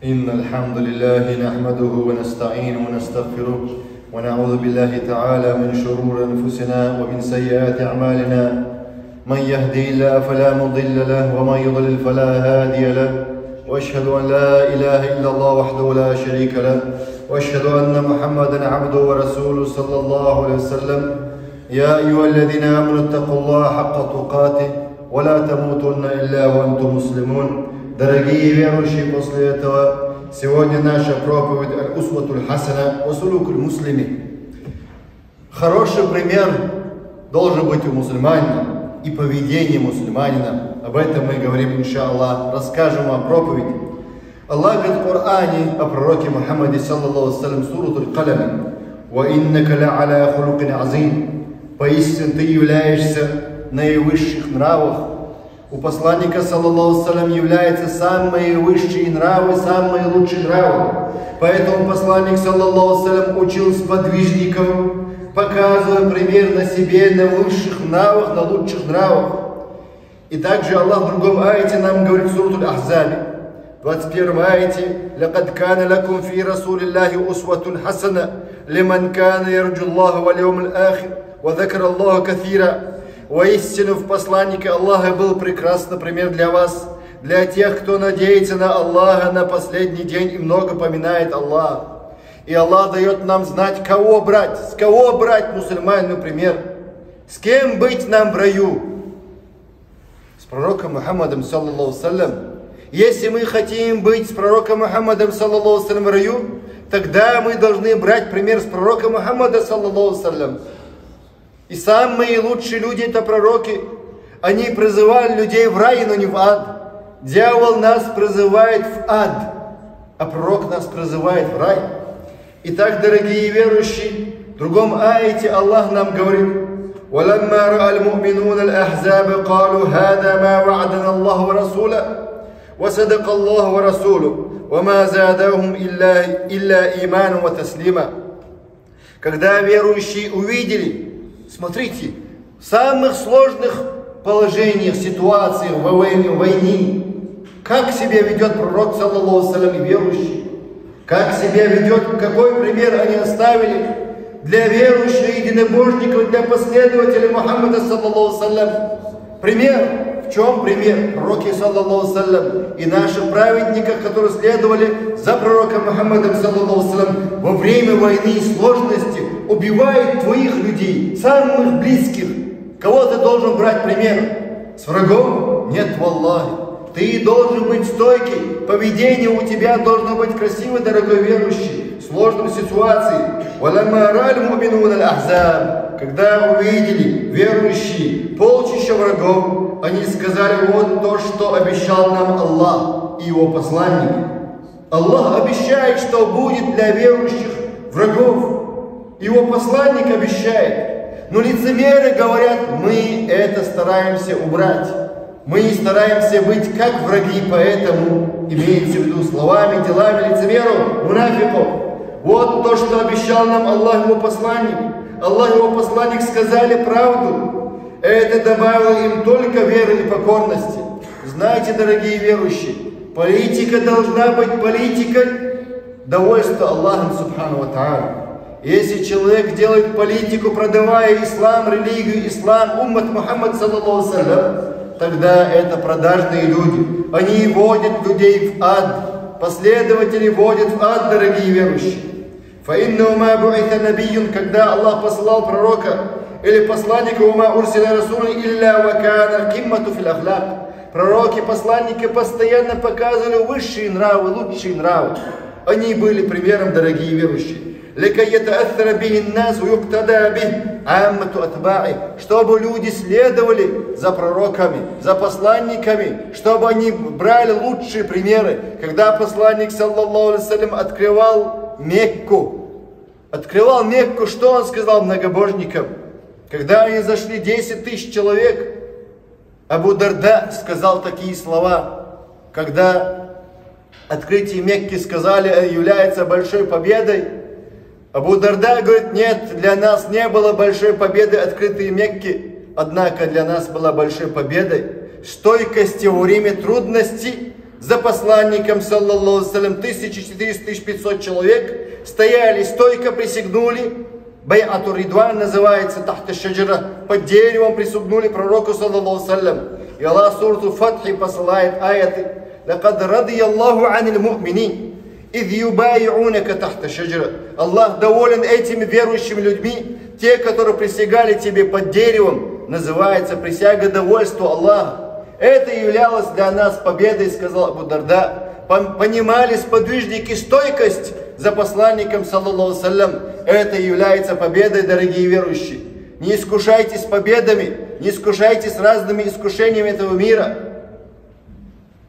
إن الحمد لله نحمده ونستعينه ونستغفره ونعوذ بالله تعالى من شرور أنفسنا ومن سيئات أعمالنا. من يهدي الله فلا مضل له ومن يضلل فلا هادي له، وأشهد أن لا إله إلا الله وحده لا شريك له، وأشهد أن محمدا عبده ورسوله صلى الله عليه وسلم. يا أيها الذين آمنوا اتقوا الله حق تقاته ولا تموتن إلا وأنتم مسلمون. Дорогие верующие, после этого сегодня наша проповедь «Аль-Усватуль Хасана ва Сулукуль Муслими». Хороший пример должен быть у мусульманина и поведение мусульманина. Об этом мы говорим, иншаллах, расскажем о проповеди. Аллах говорит в Коране о пророке Мухаммаде, саллаллаху алейхи ва саллям, сурат Аль-Калям: «Ва иннака ла аля хулукин азим». Поистине ты являешься наивысших нравах. У посланника, саллаллаху алейхи ва саллям, являются самые высшие нравы, самые лучшие нравы. Поэтому посланник, саллаллаху алейхи ва саллям, учил сподвижников, показывая пример на себе, на высших нравах, на лучших нравах. И также Аллах в другом аяте нам говорит в сурат Аль-Ахзабе, в 21 аяте: «Лакад кана лакум фи расулиллахи усватун хасана лиман кана ярджу Аллаха вал яумил ахир ва закара Аллаха кафира». Воистину в посланнике Аллаха был прекрасный пример для вас, для тех, кто надеется на Аллаха на последний день и много поминает Аллаха. И Аллах дает нам знать, кого брать, с кого брать мусульман, например. С кем быть нам в раю? С пророком Мухаммадом, саллаллаху алейхи ва саллям. Если мы хотим быть с пророком Мухаммадом, саллаллаху алейхи ва саллям, в раю, тогда мы должны брать пример с пророка Мухаммада, саллаллаху алейхи ва саллям. И самые лучшие люди — это пророки. Они призывали людей в рай, но не в ад. Дьявол нас призывает в ад, а пророк нас призывает в рай. Итак, дорогие верующие, в другом аяте Аллах нам говорит: «Валамма ра'аль му'минуна аль-ахзаба калу хада ма ва'адана Аллаху ва расула, ва садака Аллаху ва расулу, ва ма задахум илля иману ва таслима». Когда верующие увидели, смотрите, в самых сложных положениях, ситуациях, во войне, как себя ведет пророк, саллаллаху алейхи ва саллям, и верующие, как себя ведет, какой пример они оставили для верующих, единобожников, для последователей Мухаммада, саллаллаху алейхи ва саллям. Пример. В чем пример? Пророки, саллаллаху алейхи ва саллям, и наших праведников, которые следовали за пророком Мухаммадом, саллаллаху алейхи ва саллям, во время войны и сложности убивают твоих людей, самых близких. Кого ты должен брать пример? С врагом? Нет, валлахи. Ты должен быть стойкий, поведение у тебя должно быть красивое, дорогой верующий, в сложной ситуации. Когда увидели верующие полчища врагов, они сказали: вот то, что обещал нам Аллах и его посланник. Аллах обещает, что будет для верующих врагов. Его посланник обещает. Но лицемеры говорят: мы это стараемся убрать. Мы стараемся быть как враги, поэтому имеется в виду словами, делами лицемеров, мунафиков. Вот то, что обещал нам Аллах и его посланник. Аллах и его посланник сказали правду. Это добавило им только веры и покорности. Знаете, дорогие верующие, политика должна быть политикой довольства Аллахом субхану ва тааля. Если человек делает политику, продавая ислам, религию, ислам, уммат Мухаммад, саллаллаху алейхи ва саллям, тогда это продажные люди. Они водят людей в ад. Последователи водят в ад, дорогие верующие. فَإِنَّهُ مَا بُعِثَ نَبِيٌّ, когда Аллах послал пророка или посланника, وَمَا أُرْسِلَ رَسُولٌ إِلَّا وَكَانَ الْقِمَّةُ فِي الْأَخْلَاقِ. Пророки, посланники постоянно показывали высшие нравы, лучшие нравы. Они были примером, дорогие верующие. لِكَيْ يَتَأَثَّرَ بِهِ النَّاسُ وَيُقْتَدَى بِهِ عَامَّةُ أَتْبَاعِهِ, чтобы люди следовали за пророками, за посланниками, чтобы они брали лучшие примеры. Когда посланник, саллаллаху алейхи ва саллям, открывал Мекку, что он сказал многобожникам? Когда они зашли 10 тысяч человек, Абу Дарда сказал такие слова, когда открытие Мекки сказали является большой победой. Абу Дарда говорит: нет, для нас не было большой победы открытые Мекки, однако для нас была большой победой стойкости во время трудностей, за посланником, саллаллаху алейхи, 1400-1500 человек, стояли, стойко присягнули, Байату Ридван называется, тахта шаджара, под деревом присягнули пророку, саллаллаху алейхи. И Аллах сурту Фатхи посылает аяты: «Лакад радияллаху анил му'минин, идh юбай'унака тахта шаджара». Аллах доволен этими верующими людьми, те, которые присягали тебе под деревом, называется присяга довольства Аллаха. Это являлось для нас победой, сказал Абу Дарда. Понимали сподвижники стойкость за посланником, саллаллаху алейхи. Это является победой, дорогие верующие. Не искушайтесь победами, не искушайтесь разными искушениями этого мира.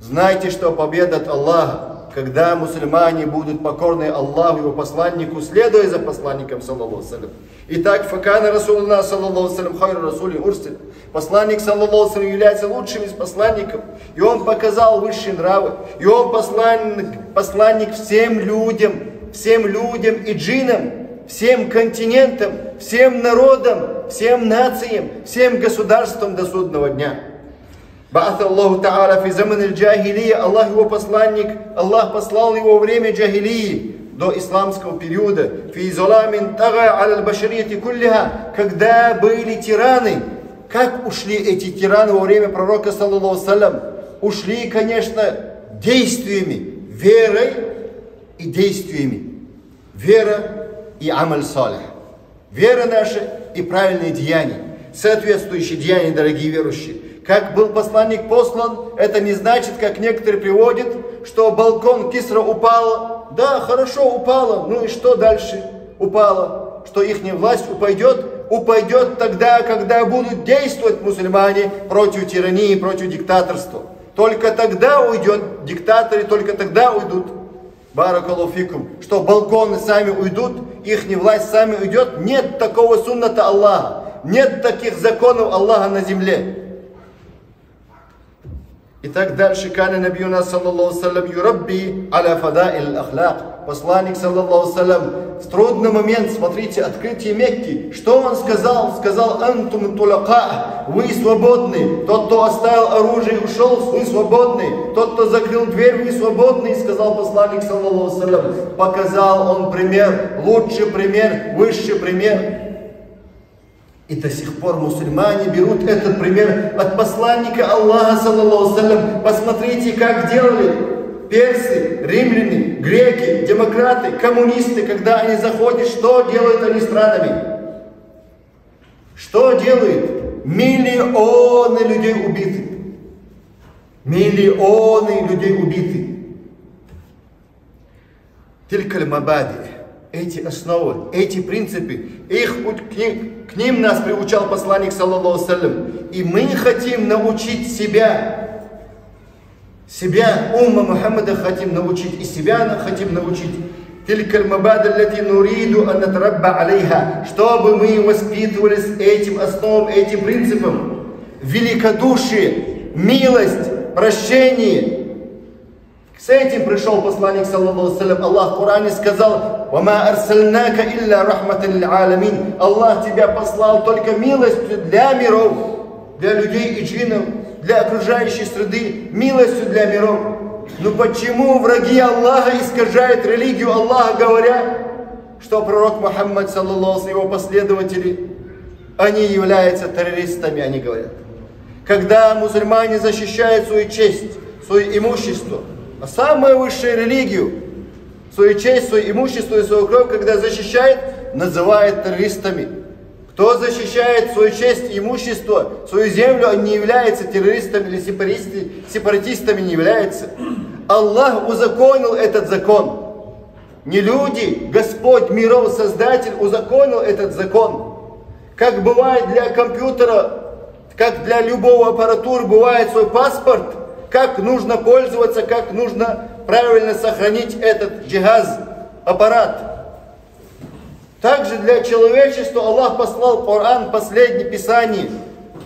Знайте, что победа от Аллаха, когда мусульмане будут покорны Аллаху и его посланнику, следуя за посланником, саллаллаху алейхи. Итак, факана Расулуллах, саллаллаху алейхи, хайру расули урсиль. Посланник, саллаллаху алейхи, является лучшим из посланников. И он показал высшие нравы. И он посланник всем людям и джиннам, всем континентам, всем народам, всем нациям, всем государствам до судного дня. Ба'ат Аллаху Та'аля фи заман аль-джахилия, Аллах его посланник, Аллах послал его во время джахилии, до исламского периода, фи зуламин тага аль-башарияти куллиха, когда были тираны. Как ушли эти тираны во время пророка, саллаллаху алейхи? Ушли, конечно, действиями, верой и действиями. Вера и амаль салих. Вера наша и правильные деяния. Соответствующие деяния, дорогие верующие. Как был посланник послан, это не значит, как некоторые приводят, что балкон Кисра упал. Да, хорошо, упало. Ну и что дальше? Упало. Что ихняя власть упадет? Упадет тогда, когда будут действовать мусульмане против тирании, против диктаторства. Только тогда уйдет диктаторы, только тогда уйдут. Баракаллаху фикум. Что балконы сами уйдут, ихняя власть сами уйдет. Нет такого сунната Аллаха. Нет таких законов Аллаха на земле. Итак, дальше кана набиюна, саллаллаху алейхи, юрабби аля фадаиль ахлак. Посланник, саллаллаху алейхи, в трудный момент, смотрите, открытие Мекки. Что он сказал? Сказал: антум тулака, вы свободны. Тот, кто оставил оружие и ушел, вы свободны. Тот, кто закрыл дверь, вы свободны. Сказал посланник, саллаллаху алейхи. Показал он пример, лучший пример, высший пример. И до сих пор мусульмане берут этот пример от посланника Аллаха, саллаллаху алейхи. Посмотрите, как делали персы, римляне, греки, демократы, коммунисты, когда они заходят, что делают они странами? Что делают? Миллионы людей убиты. Миллионы людей убиты. Тилькаль мабади. Эти основы, эти принципы, к ним нас приучал посланник, саллаллаху алейхи. И мы хотим научить себя, умма Мухаммада хотим научить, и себя хотим научить. Тилькаль мабада лати нуриду ан натарабба алейха, чтобы мы воспитывались этим основам, этим принципам. Великодушие, милость, прощение. С этим пришел посланник, саллаллаху алейхи. Аллах в Коране сказал: «Вама арсальнака илля рахматан лил аламин». Аллах тебя послал только милостью для миров, для людей и джиннов, для окружающей среды, милостью для миров. Но почему враги Аллаха искажают религию Аллаха, говоря, что пророк Мухаммад, саллаллаху алейхи, его последователи, они являются террористами, они говорят. Когда мусульмане защищают свою честь, свое имущество, а самую высшую религию, свою честь, свое имущество и свою кровь, когда защищает, называют террористами. Кто защищает свою честь и имущество, свою землю, он не является террористами или сепаратистами не является. Аллах узаконил этот закон. Не люди, Господь миров, Создатель узаконил этот закон. Как бывает для компьютера, как для любого аппаратуры бывает свой паспорт, как нужно пользоваться, как нужно правильно сохранить этот джихаз, аппарат. Также для человечества Аллах послал Коран, последнее Писание,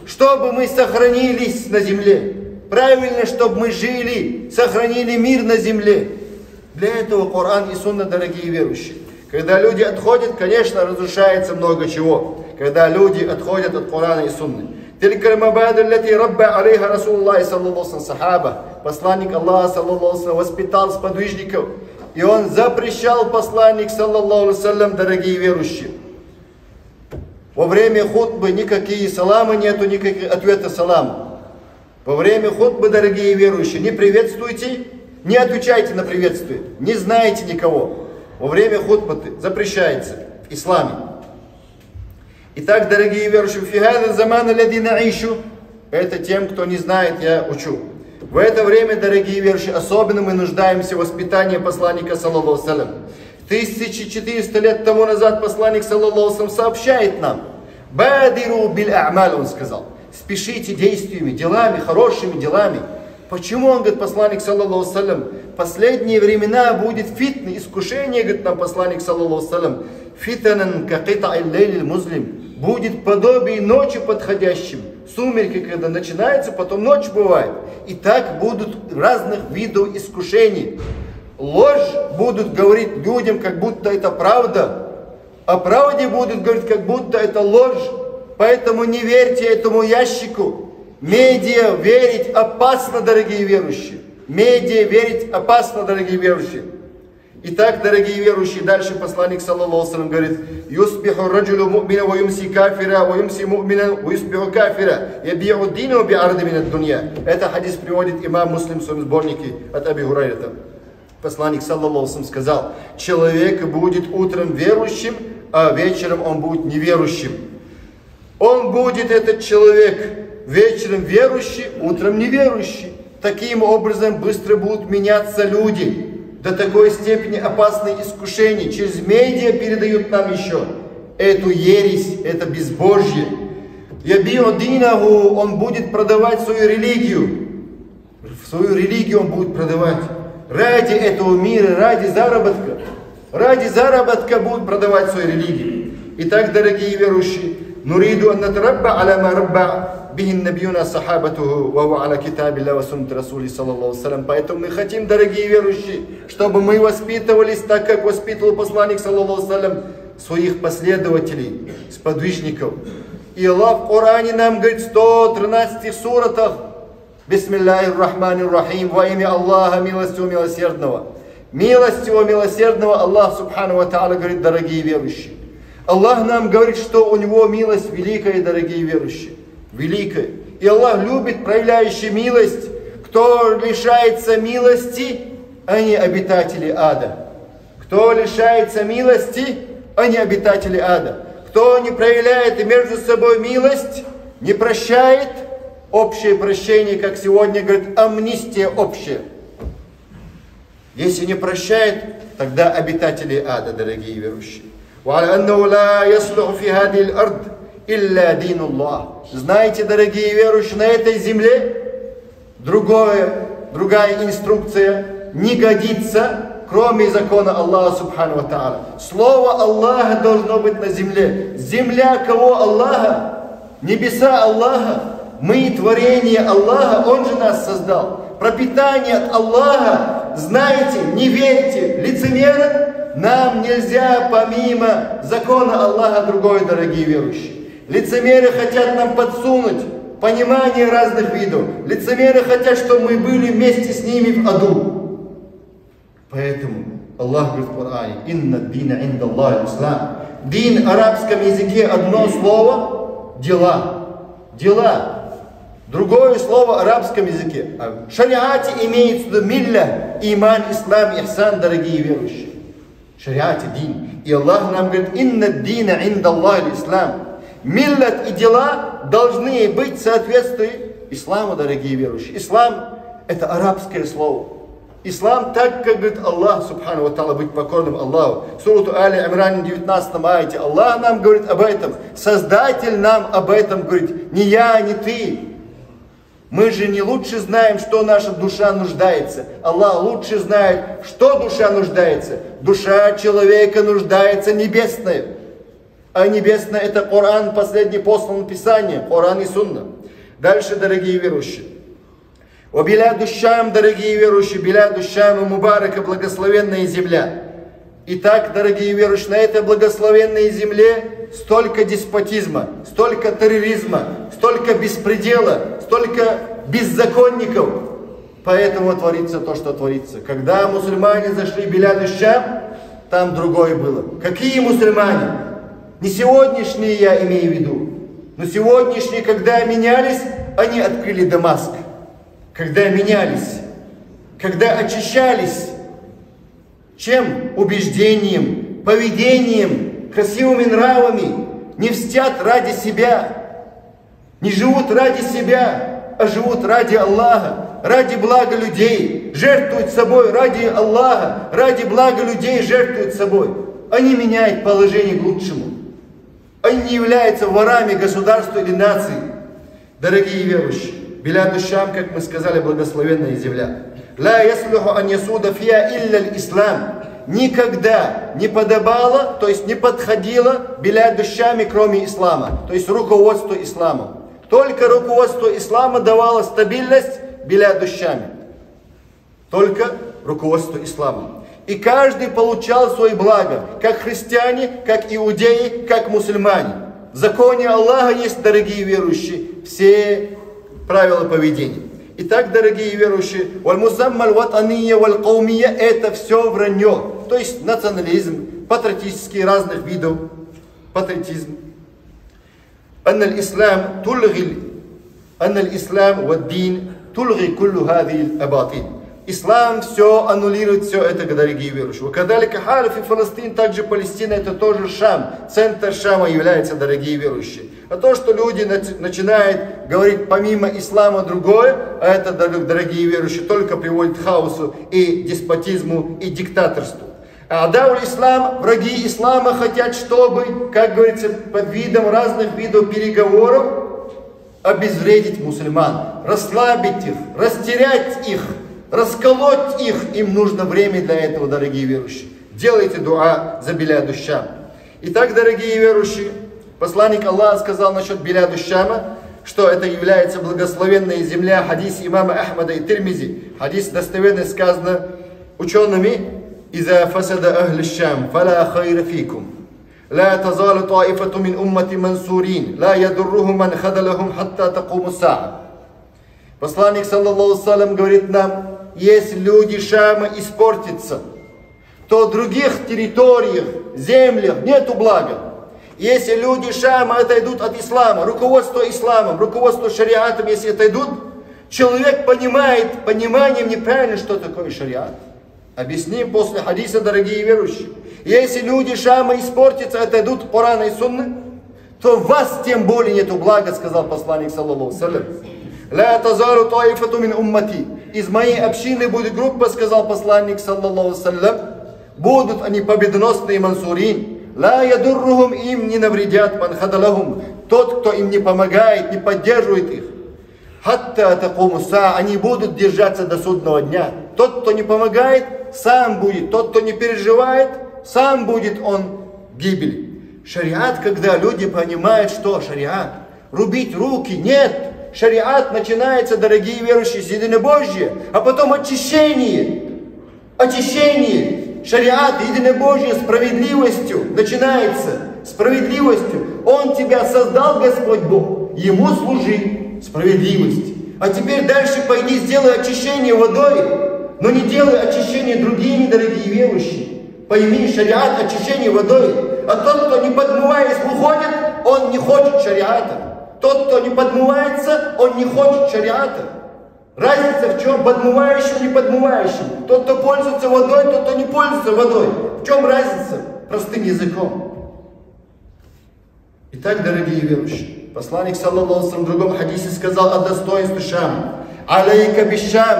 чтобы мы сохранились на земле. Правильно, чтобы мы жили, сохранили мир на земле. Для этого Коран и Сунна, дорогие верующие. Когда люди отходят, конечно, разрушается много чего. Когда люди отходят от Корана и Сунны. Тилька мабаду лати рабба алейха Расулуллах саллаллаху сахаба. Посланник Аллаха саллаллаху воспитал сподвижников. И он запрещал, посланник саллаллаху саллям, дорогие верующие. Во время хутбы никакие саламы нету, никаких ответа салам. Во время хутбы, дорогие верующие, не приветствуйте, не отвечайте на приветствие, не знаете никого. Во время хутбы запрещается в исламе. Итак, дорогие верующие, фигада замана ладина ишу, это тем, кто не знает, я учу. В это время, дорогие верующие, особенно мы нуждаемся в воспитании посланника, саллаллаху салям. 1400 лет тому назад посланник, саллаллаху салям, сообщает нам: «Бадиру биль а'маль», он сказал, спешите действиями, делами, хорошими делами. Почему он, говорит, посланник, саллаллаху салям, последние времена будет фитна, искушение, говорит нам посланник, саллаллаху салям, фитанан какита ай-лейль музлим, будет подобие ночи подходящим. Сумерки, когда начинается, потом ночь бывает. И так будут разных видов искушений. Ложь будут говорить людям, как будто это правда. О правде будут говорить, как будто это ложь. Поэтому не верьте этому ящику. Медиа верить опасно, дорогие верующие. Медиа верить опасно, дорогие верующие. Итак, дорогие верующие, дальше посланник, саллаллаху салям, говорит: «Юсбиху раджулу му'мина ва юмси кафира, ва юмси му'мина, ва юсбиху кафира, яби'у дину би арды минат дунья». Это хадис приводит имам Муслим в своем сборнике от Аби Хурайрата. Посланник, саллаллаху салям, сказал: человек будет утром верующим, а вечером он будет неверующим. Он будет, этот человек, вечером верующий, утром неверующий. Таким образом быстро будут меняться люди. До такой степени опасные искушения. Через медиа передают нам еще эту ересь, это безбожье. Яби'у динаху, он будет продавать свою религию. Свою религию он будет продавать. Ради этого мира, ради заработка. Ради заработка будут продавать свою религию. Итак, дорогие верующие, нуриду ан натарабба аля ма рабба бихин набиюна сахабатуху ва ва аля китабилля ва суннати расули саллаллаху салям. Поэтому мы хотим, дорогие верующие, чтобы мы воспитывались так, как воспитывал посланник, саллаллаху салям, своих последователей, сподвижников. И Аллах в Коране нам говорит в 113 суратах: «Бисмиллахир рахманир рахим, во имя Аллаха, милостивого милосердного». Милостивого милосердного Аллах субхану ва та'аля говорит, дорогие верующие. Аллах нам говорит, что у Него милость великая, дорогие верующие. Великая. И Аллах любит проявляющий милость. Кто лишается милости, они обитатели ада. Кто лишается милости, они обитатели ада. Кто не проявляет между собой милость, не прощает, общее прощение, как сегодня говорит, амнистия общая. Если не прощает, тогда обитатели ада, дорогие верующие. Знаете, дорогие верующие, на этой земле другая инструкция не годится, кроме закона Аллаха субхану ва та'аля. Слово Аллаха должно быть на земле. Земля кого? Аллаха. Небеса Аллаха. Мы творение Аллаха, Он же нас создал. Пропитание от Аллаха, знаете, не верьте лицемерам. Нам нельзя помимо закона Аллаха другое, дорогие верующие. Лицемеры хотят нам подсунуть понимание разных видов. Лицемеры хотят, чтобы мы были вместе с ними в аду. Поэтому Аллах говорит в Коране: «Инна дина инда Аллахи ислам». Дин в арабском языке одно слово – дела. Дела. Другое слово в арабском языке. В шариате имеется в виду милля, иман, ислам, ихсан, дорогие верующие. Шариате дин. И Аллах нам говорит: «Инна дина инда Аллахи ислам». Миллат и дела должны быть в соответствии исламу, дорогие верующие. Ислам – это арабское слово. Ислам, так как говорит Аллах, субхану ва та'аля, быть покорным Аллаху. Суру Али Имран, 19 аяте. Аллах нам говорит об этом. Создатель нам об этом говорит. Не я, не ты. Мы же не лучше знаем, что наша душа нуждается. Аллах лучше знает, что душа нуждается. Душа человека нуждается небесная. А небесное — это Коран, последний послан Писание, Коран и Сунна. Дальше, дорогие верующие. О биляду Шам, дорогие верующие, биляду Шам и Мубарака, благословенная земля. Итак, дорогие верующие, на этой благословенной земле столько деспотизма, столько терроризма, столько беспредела, столько беззаконников. Поэтому творится то, что творится. Когда мусульмане зашли в Биляд Шам, там другое было. Какие мусульмане? Не сегодняшние я имею в виду, но сегодняшние, когда менялись, они открыли Дамаск. Когда менялись, когда очищались, чем? Убеждением, поведением, красивыми нравами, не мстят ради себя, не живут ради себя, а живут ради Аллаха, ради блага людей, жертвуют собой ради Аллаха, ради блага людей жертвуют собой. Они меняют положение к лучшему. Они не являются ворами государства или нации. Дорогие верующие, Биляд Шам, как мы сказали, благословенная земля. Ла яслуху ан ясуда фиа илля ислам. Никогда не подобало, то есть не подходило Биляд Шаме, кроме ислама, то есть руководство исламом. Только руководство ислама давало стабильность Биляд Шаме. Только руководство исламом. И каждый получал свои блага, как христиане, как иудеи, как мусульмане. В законе Аллаха есть, дорогие верующие, все правила поведения. Итак, дорогие верующие, валь-мусаммаль ватанийя валь-каумия — это все вранье. То есть национализм, патриотические разных видов, патриотизм. Анна-ислам вад-дин тульги куллу хади абатин. Ислам все аннулирует, все это, дорогие верующие. Кадалика халиф и Фалестин, также Палестина, это тоже Шам. Центр Шама является, дорогие верующие. А то, что люди начинают говорить помимо ислама другое, а это, дорогие верующие, только приводит к хаосу и деспотизму и диктаторству. А дауль ислам, враги ислама хотят, чтобы, как говорится, под видом разных видов переговоров обезвредить мусульман, расслабить их, растерять их, расколоть их. Им нужно время для этого, дорогие верующие. Делайте дуа за Биляд Шам. Итак, дорогие верующие, посланник Аллаха сказал насчет Биляд Шама, что это является благословенная земля. Хадис имама Ахмада и Тирмизи. Хадис достоверно сказано учеными: «Иза фасада ахли Шам, фала хайра фикум. لا تزال طائفة من أمة منصورين لا يضرهم من خذلهم حتى تقوم الساعة». Посланник, саллаллаху салям, говорит нам: если люди Шама испортятся, то в других территориях, землях нету блага. Если люди Шама отойдут от ислама, руководство исламом, руководство шариатом, если отойдут, человек понимает пониманием неправильно, что такое шариат. Объясним после хадиса, дорогие верующие. Если люди Шама испортятся, отойдут от Корана и Сунны, то в вас тем более нету блага, сказал посланник, саллаллаху салям. «Ла тазару таифату мин уммати». Из моей общины будет группа, сказал посланник, саллаллаху салям, будут они победоносные мансурин. «Ла ядуррухум», им не навредят, ман хадалахум, тот, кто им не помогает, не поддерживает их. «Хатта такуму са», они будут держаться до судного дня. Тот, кто не помогает, сам будет. Тот, кто не переживает, сам будет он гибель. Шариат, когда люди понимают, что шариат, рубить руки, нет. Шариат начинается, дорогие верующие, с единобожия, а потом очищение. Очищение. Шариат, единобожие, справедливостью начинается. Справедливостью. Он тебя создал, Господь Бог, ему служи. Справедливость. А теперь дальше пойди, сделай очищение водой, но не делай очищение другими, дорогие верующие. Пойми, шариат, очищение водой. А тот, кто не подмываясь уходит, он не хочет шариата. Тот, кто не подмывается, он не хочет шариата. Разница в чем? Подмывающим, не подмывающим. Тот, кто пользуется водой, тот, кто не пользуется водой. В чем разница? Простым языком. Итак, дорогие верующие, посланник, саллаллаху алейхи ва саллям, в другом хадисе сказал о достоинстве Шама. «Алейка бишам,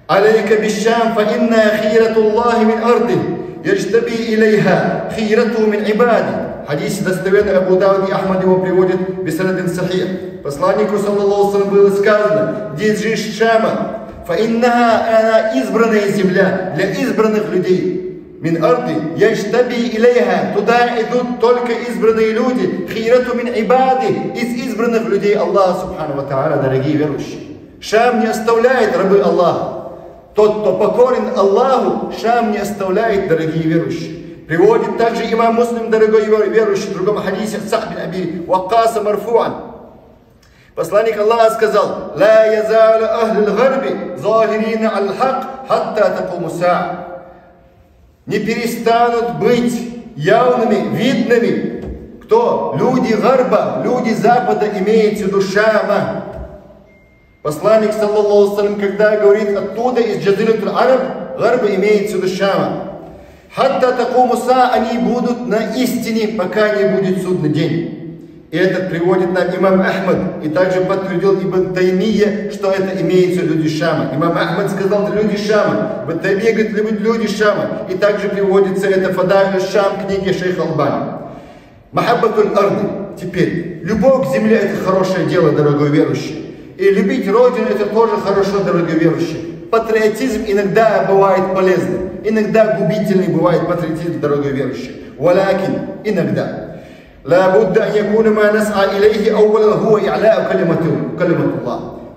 алейка бишам, фа инна хиратуллахи мин арди, яджтаби илейха хирату мин ибади». Хадис достоверный, Абу Дауд и Ахмад его приводит бисанадин сахих. Посланнику, саллаллаху алейхи ва саллям, было сказано: «Держись Шама, фа иннаха», она избранная земля для избранных людей. Мин арди яджтаби илейха, туда идут только избранные люди. Хирату мин ибади, из избранных людей Аллаха субхану ва тааля, дорогие верующие. Шам не оставляет рабы Аллаха. Тот, кто покорен Аллаху, Шам не оставляет, дорогие верующие. Приводит также имам Муслим, дорогой верующий, в другом хадисе Са'д бин Аби Ваккаса марфу'ан. Посланник Аллаха сказал: «Ла язалу ахлюл гарби захирина аль-хак хатта такуму саа». Не перестанут быть явными, видными. Кто? Люди Гарба, люди Запада, имеется в виду Шама. Посланник, саллаллаху алейхи, когда говорит оттуда, из Джазират аль-Араб, Гарба имеется в виду Шама. Хатта такуму саа, они будут на истине, пока не будет судный день. И это приводит нам имам Ахмад, и также подтвердил Ибн Таймия, что это имеется в виду Шама. Имам Ахмад сказал: это люди Шама. Ибн Таймия говорит: люди Шама. И также приводится это Фадаиль Шам, книги шейха Албани. Махаббатуль арды. Теперь, любовь к земле — это хорошее дело, дорогой верующий. И любить Родину — это тоже хорошо, дорогой верующий. Патриотизм иногда бывает полезным, иногда губительный бывает патриотизм, дорогой верующий. Валякин, иногда.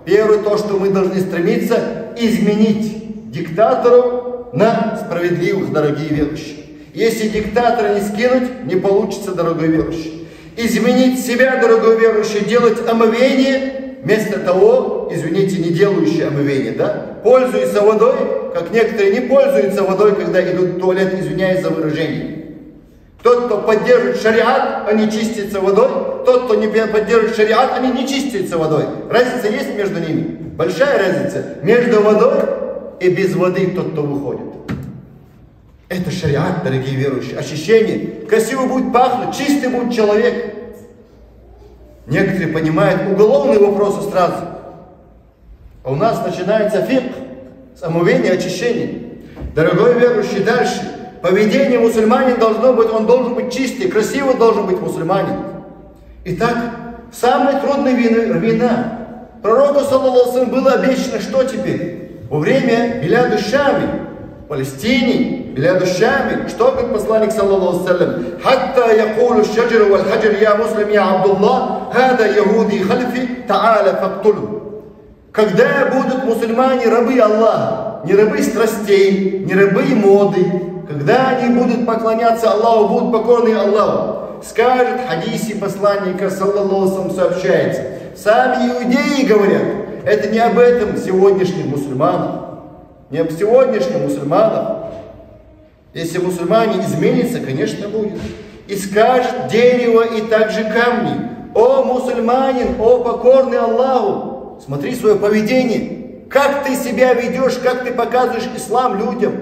Первое, то, что мы должны стремиться, изменить диктаторов на справедливых, дорогие верующие. Если диктатора не скинуть, не получится, дорогой верующий. Изменить себя, дорогой верующий, делать омовение, вместо того, извините, не делающие омовение, да? Пользуются водой, как некоторые не пользуются водой, когда идут в туалет, извиняюсь за выражение. Тот, кто поддерживает шариат, они чистятся водой. Тот, кто не поддерживает шариат, они не чистятся водой. Разница есть между ними? Большая разница. Между водой и без воды тот, кто выходит. Это шариат, дорогие верующие. Ощущение. Красиво будет пахнуть, чистый будет человек. Некоторые понимают уголовные вопросы сразу. А у нас начинается фикх, омовение, очищение. Дорогой верующий, дальше. Поведение мусульманина должно быть, он должен быть чистый, красивый должен быть мусульманин. Итак, самая трудная вина. Пророку, саллаллаху алейхи, было обещано, что теперь? Во время Биляду Шами, в Палестине, Биляду Шами, что говорит посланник, саллаллаху алейхи: «Хатта якулу шаджару валь хаджар я муслим я Абдуллах, хада яхуди хальфи, та'аля фактулу». Когда будут мусульмане рабы Аллаха, не рабы страстей, не рабы моды, когда они будут поклоняться Аллаху, будут покорны Аллаху, скажет в хадисе посланника, саллаллаху алейхи, сообщается. Сами иудеи говорят, это не об этом сегодняшних мусульманах, не об сегодняшних мусульманах. Если мусульмане изменятся, конечно, будет. И скажет дерево и также камни: о мусульманин, о покорный Аллаху, смотри свое поведение, как ты себя ведешь, как ты показываешь ислам людям.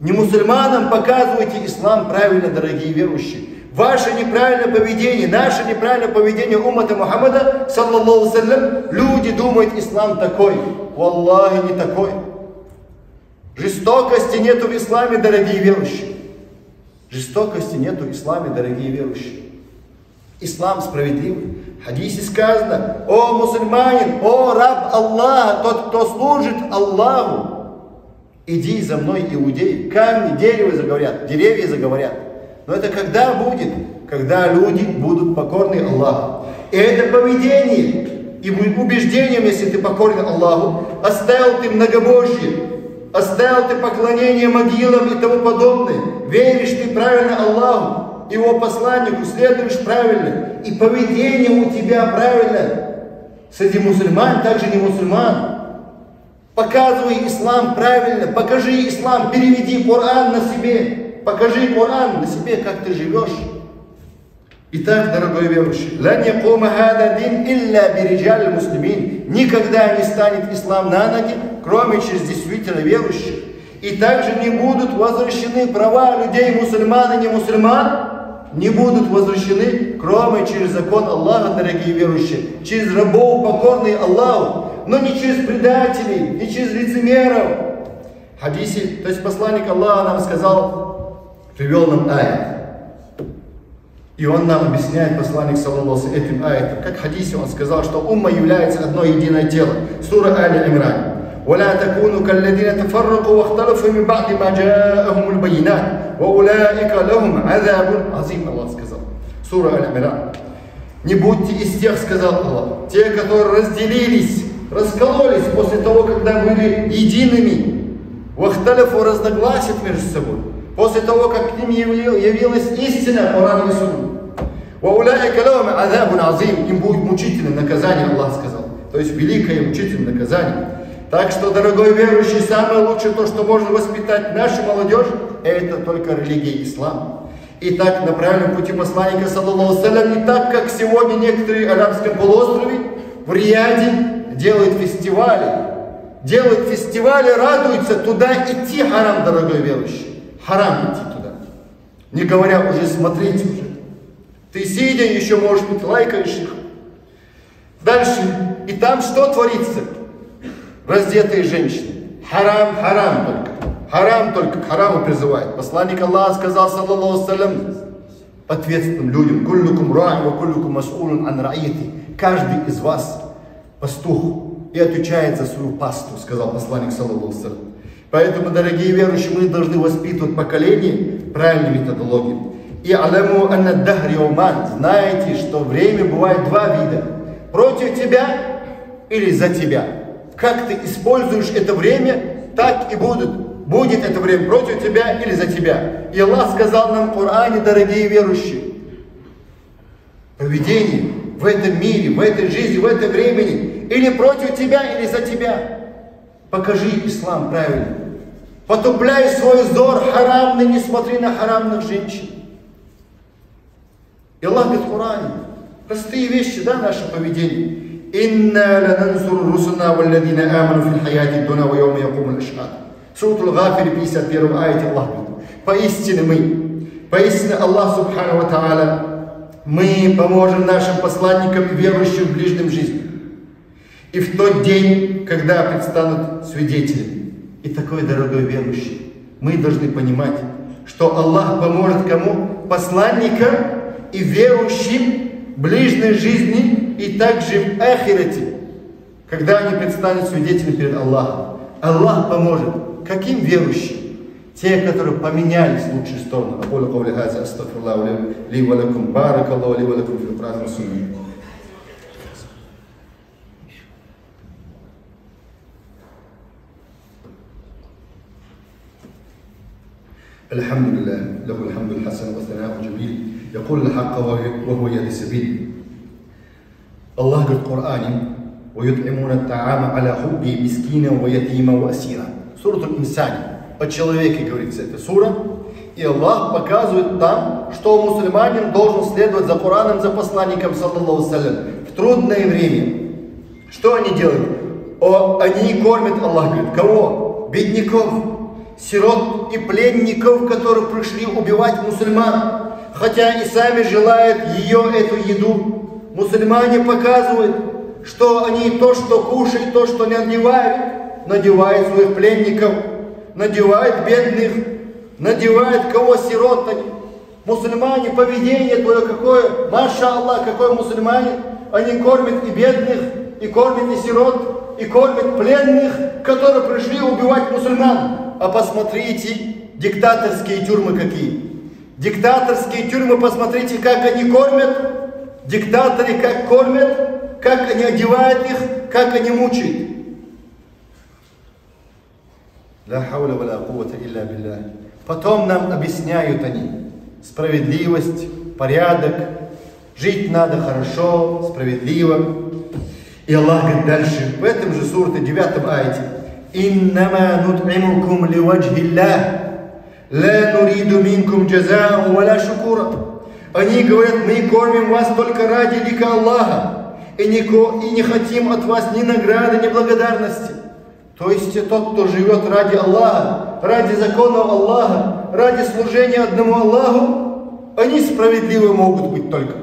Не мусульманам показывайте ислам правильно, дорогие верующие. Ваше неправильное поведение, наше неправильное поведение уммата Мухаммада, саллаллаху алейхи, люди думают, ислам такой. Валлахи, не такой. Жестокости нету в исламе, дорогие верующие. Жестокости нету в исламе, дорогие верующие. Ислам справедливый. В хадисе сказано: о мусульманин, о раб Аллаха, тот, кто служит Аллаху, иди за мной, иудей. Камни, дерево заговорят, деревья заговорят. Но это когда будет? Когда люди будут покорны Аллаху. И это поведение и будет убеждением, если ты покорен Аллаху, оставил ты многобожие, оставил ты поклонение могилам и тому подобное, веришь ты правильно Аллаху, Его посланнику, следуешь правильно, и поведение у тебя правильно. Среди мусульман, также не мусульман. Показывай ислам правильно, покажи ислам, переведи Коран на себе, покажи Коран на себе, как ты живешь. Итак, дорогой верующий, никогда не станет ислам на ноги, кроме через действительно верующих. И также не будут возвращены права людей, мусульман и не мусульман, не будут возвращены, кроме через закон Аллаха, дорогие верующие, через рабов, покорные Аллаху, но не через предателей, не через лицемеров. В хадисе, то есть посланник Аллаха нам сказал, привел нам аят. И он нам объясняет, посланник, саллаллаху алейхи, этим аятом. Как в хадисе он сказал, что умма является одно единое тело. Сура Али-Имран. ولا تكونوا كالذين تفرقوا واختلفوا من بعد ما جاءهم البينات وأولئك لهم عذاب عظيم. Аллах сказал. Сура Аль-Имран. Не будьте из тех, сказал Аллах, те, которые разделились, раскололись после того, когда были едиными. Вахталифу, разногласят между собой. После того, как к ним явилась истина, Коран и Сунна. وَأُولَٰئِكَ لَهُمْ عَذَابٌ عَظِيمٌ. Им будет мучительное наказание, Аллах сказал. То есть великое мучительное наказание. Так что, дорогой верующий, самое лучшее то, что можно воспитать нашу молодежь, это только религия ислам. И так на правильном пути посланника, саллаллаху алейхи ва саллям, не так, как сегодня некоторые в Арабском полуострове, в Рияде делают фестивали, радуются, туда идти харам, дорогой верующий. Харам идти туда. Не говоря уже, смотрите уже. Ты сидя еще, может быть, лайкаешь их. Дальше. И там что творится? Раздетые женщины. Харам только. Харам только к хараму призывает. Посланник Аллаха сказал, саллаллаху алейхи ва саллям, ответственным людям: «Куллюкум ра'ин ва куллюкум мас'улун ан ра'ияти». Каждый из вас пастух и отвечает за свою пасту, сказал посланник, саллаллаху алейхи ва саллям. Поэтому, дорогие верующие, мы должны воспитывать поколение правильной методологией. И аляму анна дахри уман. Знаете, что время бывает два вида: против тебя или за тебя. Как ты используешь это время, так и будет это время против тебя или за тебя. И Аллах сказал нам в Коране, дорогие верующие, поведение в этом мире, в этой жизни, в этом времени, или против тебя, или за тебя. Покажи ислам правильно. Потупляй свой взор харамный, не смотри на харамных женщин. И Аллах говорит в Коране, простые вещи, да, наше поведение. «Инна ланансуру русуна валладина аману фил хаяти дуна ва йома якумул ашхад». Сура Аль-Гафир, 51 аяте, Аллах говорит: поистине Аллах Субхану ва Та'аля, мы поможем нашим посланникам и верующим в ближнем жизни. И в тот день, когда предстанут свидетели. И такой, дорогой верующий, мы должны понимать, что Аллах поможет кому? Посланникам и верующим в ближней жизни и также в ахирате, когда они предстанут свидетелями перед Аллахом. Аллах поможет. Каким верующим? Те, которые поменялись в лучшую сторону. Aqulu qawli hadha astaghfirullah li wa lakum, barakallahu li wa lakum fil Qur'an wa sunnah. الحمد لله له الحمد الحسن والثناء الجميل يقول الحق وهو يهدي السبيل. الله говорит в Коране: ويطعمون الطعام على حبه مسكينا ويتيما واسيرا. Сура Аль-Инсан. О человеке говорится эта сура. И Аллах показывает там, что мусульманин должен следовать за Кораном, за посланником, саллаллаху алейхи ва саллям, в трудное время. Что они делают? Они кормят, Аллах говорит, кого? Бедняков, сирот и пленников, которые пришли убивать мусульман, хотя и сами желают эту еду. Мусульмане показывают, что они то, что кушают, то, что не надевают своих пленников, надевают бедных, надевают кого? Сирот. Мусульмане, поведение твое какое, маша Аллах, какой мусульмане, они кормят и бедных, и кормят и сирот, и кормят пленных, которые пришли убивать мусульман. А посмотрите, диктаторские тюрьмы какие. Диктаторские тюрьмы, посмотрите, как они кормят. Диктаторы как кормят, как они одевают их, как они мучают. Ла хауля ва ла куввата илля билля. Потом нам объясняют они справедливость, порядок, жить надо хорошо, справедливо. И Аллах говорит дальше, в этом же суре 9 аяте: «Иннама нут'имукум ли ваджхиллах, ла нуриду минкум джаза'у ва ла шукура». Они говорят, мы кормим вас только ради лика Аллаха, и не хотим от вас ни награды, ни благодарности. То есть тот, кто живет ради Аллаха, ради законов Аллаха, ради служения одному Аллаху, они справедливы могут быть только.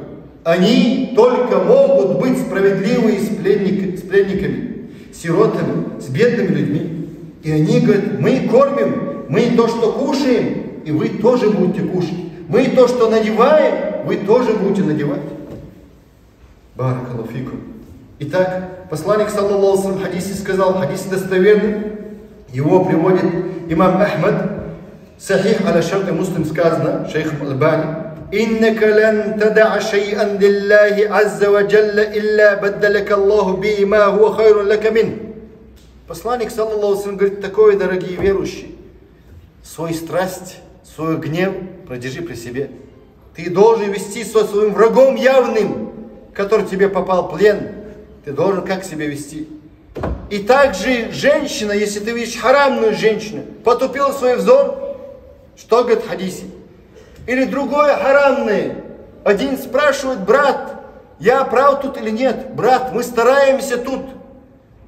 Они только могут быть справедливы с пленниками, сиротами, с бедными людьми. И они говорят, мы кормим, мы то, что кушаем, и вы тоже будете кушать. Мы то, что надеваем, вы тоже будете надевать. Баракаллаху фикум. Итак, посланник, саллаллаху алейхи ва саллям, в хадисе сказал, хадис достоверный, его приводит имам Ахмад, сахих аля шарти муслим сказано, шейхом Албани: «Иннака лан тадаа шай'ан лиллахи азза ва джалла илля баддаляка Аллаху би ма хуа хайрун лака мин». Посланник, саллаллаху алейхи ва саллям, говорит такое, дорогие верующие: свою страсть, свой гнев продержи при себе. Ты должен вести со своим врагом явным, который тебе попал в плен. Ты должен как себя вести. И также женщина, если ты видишь харамную женщину, потупил свой взор, что говорит в хадисе? Или другое харамное. Один спрашивает: брат, я прав тут или нет? Брат, мы стараемся тут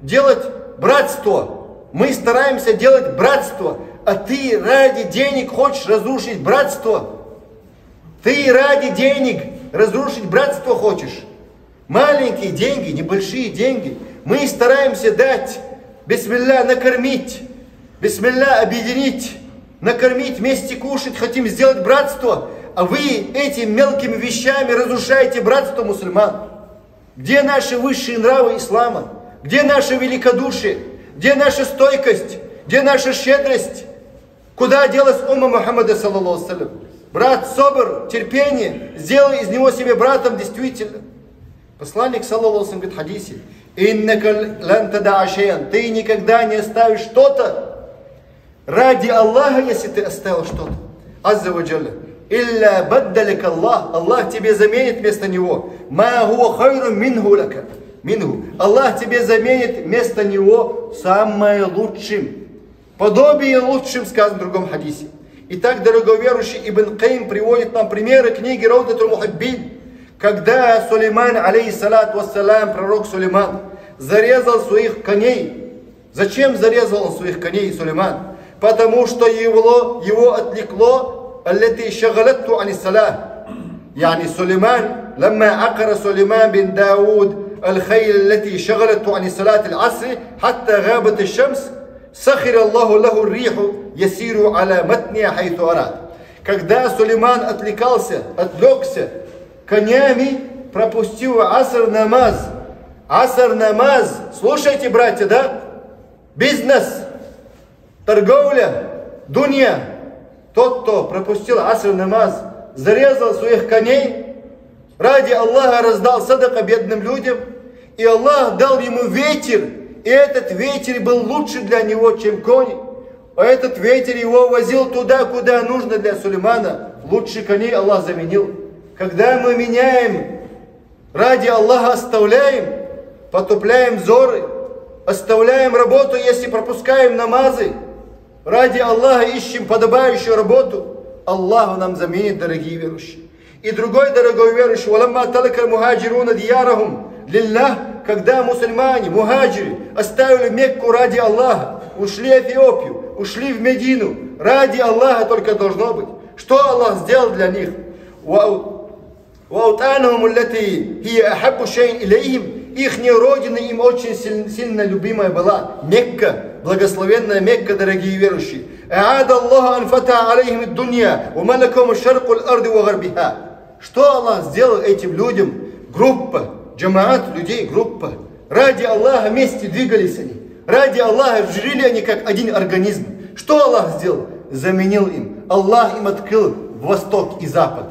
делать братство. Мы стараемся делать братство. А ты ради денег хочешь разрушить братство? Ты ради денег разрушить братство хочешь? Маленькие деньги, небольшие деньги. Мы стараемся дать, бисмилля, накормить, бисмилля, объединить, накормить, вместе кушать, хотим сделать братство. А вы этими мелкими вещами разрушаете братство мусульман. Где наши высшие нравы ислама? Где наше великодушие? Где наша стойкость? Где наша щедрость? Куда делась умма Мухаммада, саллаллаху алейхи ва саллям? Брат, собр, терпение, сделай из него себе братом действительно. Посланник, саллаллаху алейхи ва саллям, говорит в хадисе: «Иннака лан тадаа шайан». Ты никогда не оставишь что-то ради Аллаха, если ты оставил что-то. Азза ва джалля. «Илля баддалика Аллах». Аллах тебе заменит вместо него. «Ма хуа хайрун минху лака». Минху. Аллах тебе заменит вместо него самое лучшим. Подобие лучшим, сказано в другом хадисе. Итак, дорогой верующий, Ибн Каим приводит нам примеры книги Раудатуль Мухаббин, когда Сулейман, алейхиссалату вассалям, пророк Сулейман, зарезал своих коней. Зачем зарезал он своих коней, Сулейман? Потому что его отвлекло аллати шагалатту аниссалах. Yani Сулейман, ламма акара Сулейман бин Дауд الخيل التي شغلته عن صلاة العصر حتى غابت الشمس سخر الله له الريح يسير على متنها حيث أراد. Когда Сулейман отвлекся конями, пропустил аср намаз. Аср намаз, слушайте, братья, да? Бизнес, торговля, дунья. Тот, кто пропустил аср намаз, зарезал своих коней, ради Аллаха раздал садака бедным людям, и Аллах дал ему ветер, и этот ветер был лучше для него, чем конь. А этот ветер его возил туда, куда нужно для Сулеймана. Лучше коней Аллах заменил. Когда мы меняем, ради Аллаха оставляем, потупляем взоры, оставляем работу, если пропускаем намазы, ради Аллаха ищем подобающую работу, Аллах нам заменит, дорогие верующие. И другой, дорогой верующий: «Валамма талака мухаджируна диярахум лиллах». Когда мусульмане, мухаджиры, оставили Мекку ради Аллаха, ушли в Эфиопию, ушли в Медину, ради Аллаха только должно быть. Что Аллах сделал для них? «Ваутанахум аллати хия ахаббу шайин илейхим». Ихняя родина им очень сильно любимая была. Мекка, благословенная Мекка, дорогие верующие. «А'ада Аллаху ан фата алейхим ад-дунья, ва малакум шарку ал-арди ва гарбиха». Что Аллах сделал этим людям? Группа, джамаат людей, группа. Ради Аллаха вместе двигались они. Ради Аллаха жили они как один организм. Что Аллах сделал? Заменил им. Аллах им открыл восток и запад.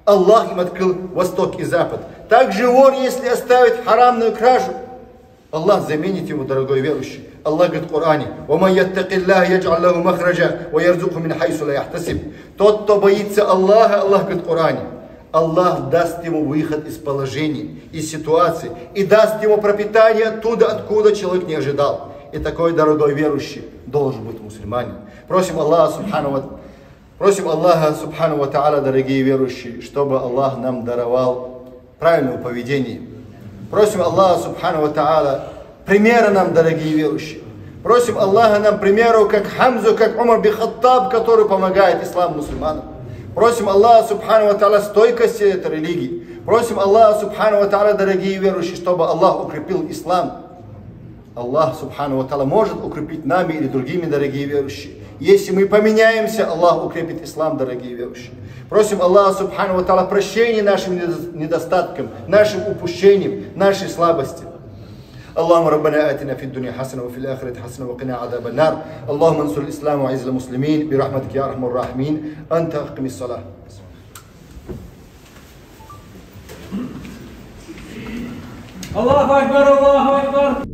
Аллах им открыл восток и запад. Также вор, если оставит харамную кражу, Аллах заменит его, дорогой верующий. Аллах говорит в Коране: «Ваман яттаки Аллах ядж'аль лаху махраджа ва ярзуху мин хайсу ла яхтасиб». Тот, кто боится Аллаха, Аллах говорит в Коране, Аллах даст ему выход из положения, из ситуации, и даст ему пропитание оттуда, откуда человек не ожидал. И такой, дорогой верующий, должен быть мусульманин. Просим Аллаха субхану ва та'аля, дорогие верующие, чтобы Аллах нам даровал правильное поведение. Просим Аллаха субхану ва та'аля примера нам, дорогие верующие. Просим Аллаха нам примеру, как Хамзу, как Умар бин Хаттаб, который помогает исламу мусульманам. Просим Аллаха субхану ва та'аля стойкости этой религии. Просим Аллаха субхану ва та'аля, дорогие верующие, чтобы Аллах укрепил ислам. Аллах субхану ва та'аля может укрепить нами или другими, дорогие верующие. Если мы поменяемся, Аллах укрепит ислам, дорогие верующие. Просим Аллаха субхану ва та'аля прощения нашим недостаткам, нашим упущениям, нашей слабости. اللهم ربنا آتنا في الدنيا حسنة وفي الآخرة حسنة وقنا عذاب النار. اللهم انصر الإسلام وعز المسلمين برحمتك يا أرحم الراحمين. أنت أقم الصلاة. الله أكبر الله أكبر.